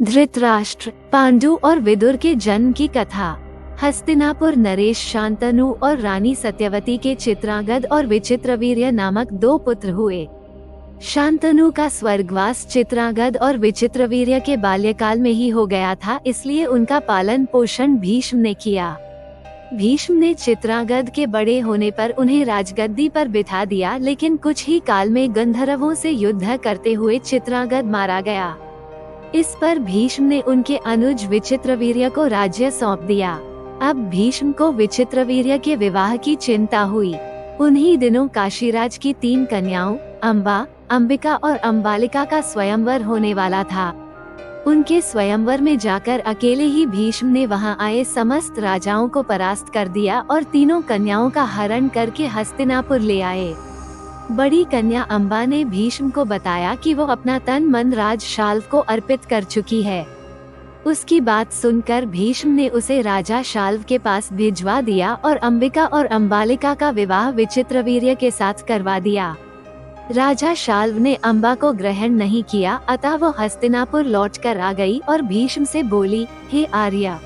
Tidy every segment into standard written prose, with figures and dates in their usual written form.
धृतराष्ट्र, पांडु और विदुर के जन्म की कथा। हस्तिनापुर नरेश शांतनु और रानी सत्यवती के चित्रांगद और विचित्रवीर्य नामक 2 पुत्र हुए। शांतनु का स्वर्गवास चित्रांगद और विचित्रवीर्य के बाल्यकाल में ही हो गया था, इसलिए उनका पालन पोषण भीष्म ने किया। भीष्म ने चित्रांगद के बड़े होने पर उन्हें राजगद्दी पर बिठा दिया, लेकिन कुछ ही काल में गंधर्वों से युद्ध करते हुए चित्रांगद मारा गया। इस पर भीष्म ने उनके अनुज विचित्रवीर्य को राज्य सौंप दिया। अब भीष्म को विचित्रवीर्य के विवाह की चिंता हुई। उन्हीं दिनों काशीराज की 3 कन्याओं अंबा, अंबिका और अंबालिका का स्वयंवर होने वाला था। उनके स्वयंवर में जाकर अकेले ही भीष्म ने वहां आए समस्त राजाओं को परास्त कर दिया और तीनों कन्याओं का हरण करके हस्तिनापुर ले आए। बड़ी कन्या अंबा ने भीष्म को बताया कि वो अपना तन मन राज शाल्व को अर्पित कर चुकी है। उसकी बात सुनकर भीष्म ने उसे राजा शाल्व के पास भिजवा दिया और अंबिका और अंबालिका का विवाह विचित्रवीर्य के साथ करवा दिया। राजा शाल्व ने अंबा को ग्रहण नहीं किया, अतः वो हस्तिनापुर लौटकर आ गई और भीष्म से बोली, हे आर्या,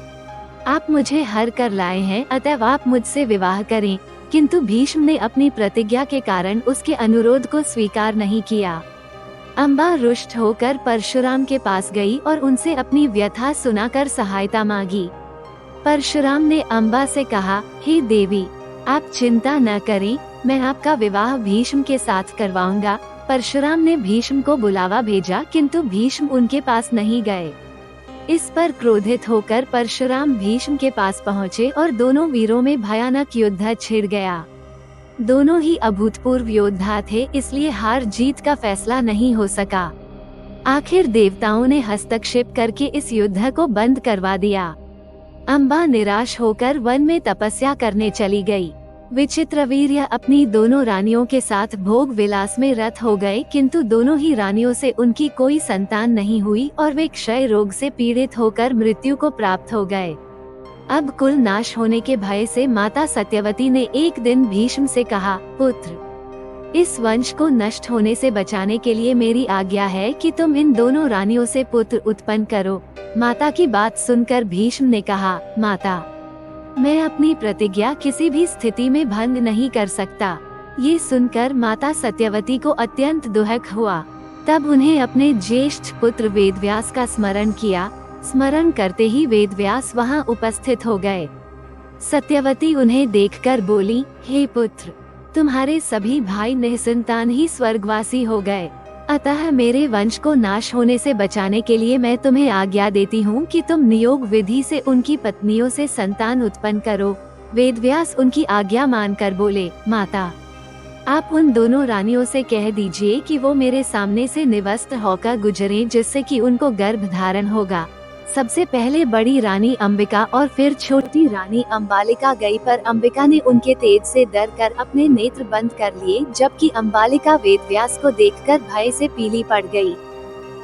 आप मुझे हर कर लाए हैं, अतः आप मुझसे विवाह करें। किंतु भीष्म ने अपनी प्रतिज्ञा के कारण उसके अनुरोध को स्वीकार नहीं किया। अंबा रुष्ट होकर परशुराम के पास गई और उनसे अपनी व्यथा सुनाकर सहायता मांगी। परशुराम ने अंबा से कहा, हे देवी, आप चिंता न करें, मैं आपका विवाह भीष्म के साथ करवाऊंगा। परशुराम ने भीष्म को बुलावा भेजा, किंतु भीष्म उनके पास नहीं गए। इस पर क्रोधित होकर परशुराम भीष्म के पास पहुँचे और दोनों वीरों में भयानक युद्ध छिड़ गया। दोनों ही अभूतपूर्व योद्धा थे, इसलिए हार जीत का फैसला नहीं हो सका। आखिर देवताओं ने हस्तक्षेप करके इस युद्ध को बंद करवा दिया। अंबा निराश होकर वन में तपस्या करने चली गई। विचित्रवीर्य अपनी दोनों रानियों के साथ भोग विलास में रत हो गए, किंतु दोनों ही रानियों से उनकी कोई संतान नहीं हुई और वे क्षय रोग से पीड़ित होकर मृत्यु को प्राप्त हो गए। अब कुल नाश होने के भय से माता सत्यवती ने एक दिन भीष्म से कहा, पुत्र, इस वंश को नष्ट होने से बचाने के लिए मेरी आज्ञा है कि तुम इन दोनों रानियों से पुत्र उत्पन्न करो। माता की बात सुनकर भीष्म ने कहा, माता, मैं अपनी प्रतिज्ञा किसी भी स्थिति में भंग नहीं कर सकता। ये सुनकर माता सत्यवती को अत्यंत दुख हुआ। तब उन्हें अपने ज्येष्ठ पुत्र वेदव्यास का स्मरण किया। स्मरण करते ही वेदव्यास वहां उपस्थित हो गए। सत्यवती उन्हें देखकर बोली, हे पुत्र, तुम्हारे सभी भाई निसंतान ही स्वर्गवासी हो गए, अतः मेरे वंश को नाश होने से बचाने के लिए मैं तुम्हें आज्ञा देती हूँ कि तुम नियोग विधि से उनकी पत्नियों से संतान उत्पन्न करो। वेदव्यास उनकी आज्ञा मानकर बोले, माता, आप उन दोनों रानियों से कह दीजिए कि वो मेरे सामने से निवस्त्र होकर गुजरें, जिससे कि उनको गर्भ धारण होगा। सबसे पहले बड़ी रानी अंबिका और फिर छोटी रानी अंबालिका गई, पर अंबिका ने उनके तेज से डरकर अपने नेत्र बंद कर लिए, जबकि अंबालिका वेदव्यास को देखकर भय से पीली पड़ गई।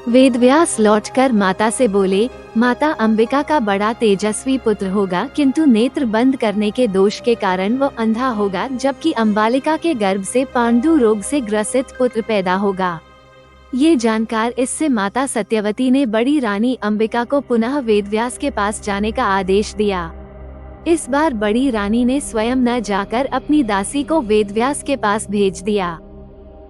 वेदव्यास लौटकर माता से बोले, माता, अंबिका का बड़ा तेजस्वी पुत्र होगा, किंतु नेत्र बंद करने के दोष के कारण वो अंधा होगा, जबकि अंबालिका के गर्भ से पांडु रोग से ग्रसित पुत्र पैदा होगा। ये जानकर इससे माता सत्यवती ने बड़ी रानी अंबिका को पुनः वेदव्यास के पास जाने का आदेश दिया। इस बार बड़ी रानी ने स्वयं न जाकर अपनी दासी को वेदव्यास के पास भेज दिया।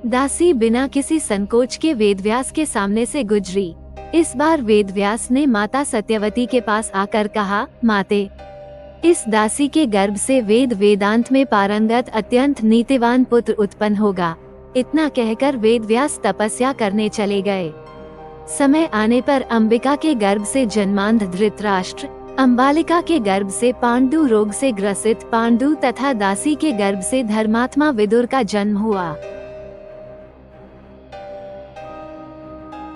दासी बिना किसी संकोच के वेदव्यास के सामने से गुजरी। इस बार वेदव्यास ने माता सत्यवती के पास आकर कहा, माते, इस दासी के गर्भ से वेद वेदांत में पारंगत अत्यंत नीतिवान पुत्र उत्पन्न होगा। इतना कहकर वेदव्यास तपस्या करने चले गए। समय आने पर अंबिका के गर्भ से जन्मांध धृतराष्ट्र, अंबालिका के गर्भ से पांडु रोग से ग्रसित पांडु तथा दासी के गर्भ से धर्मात्मा विदुर का जन्म हुआ।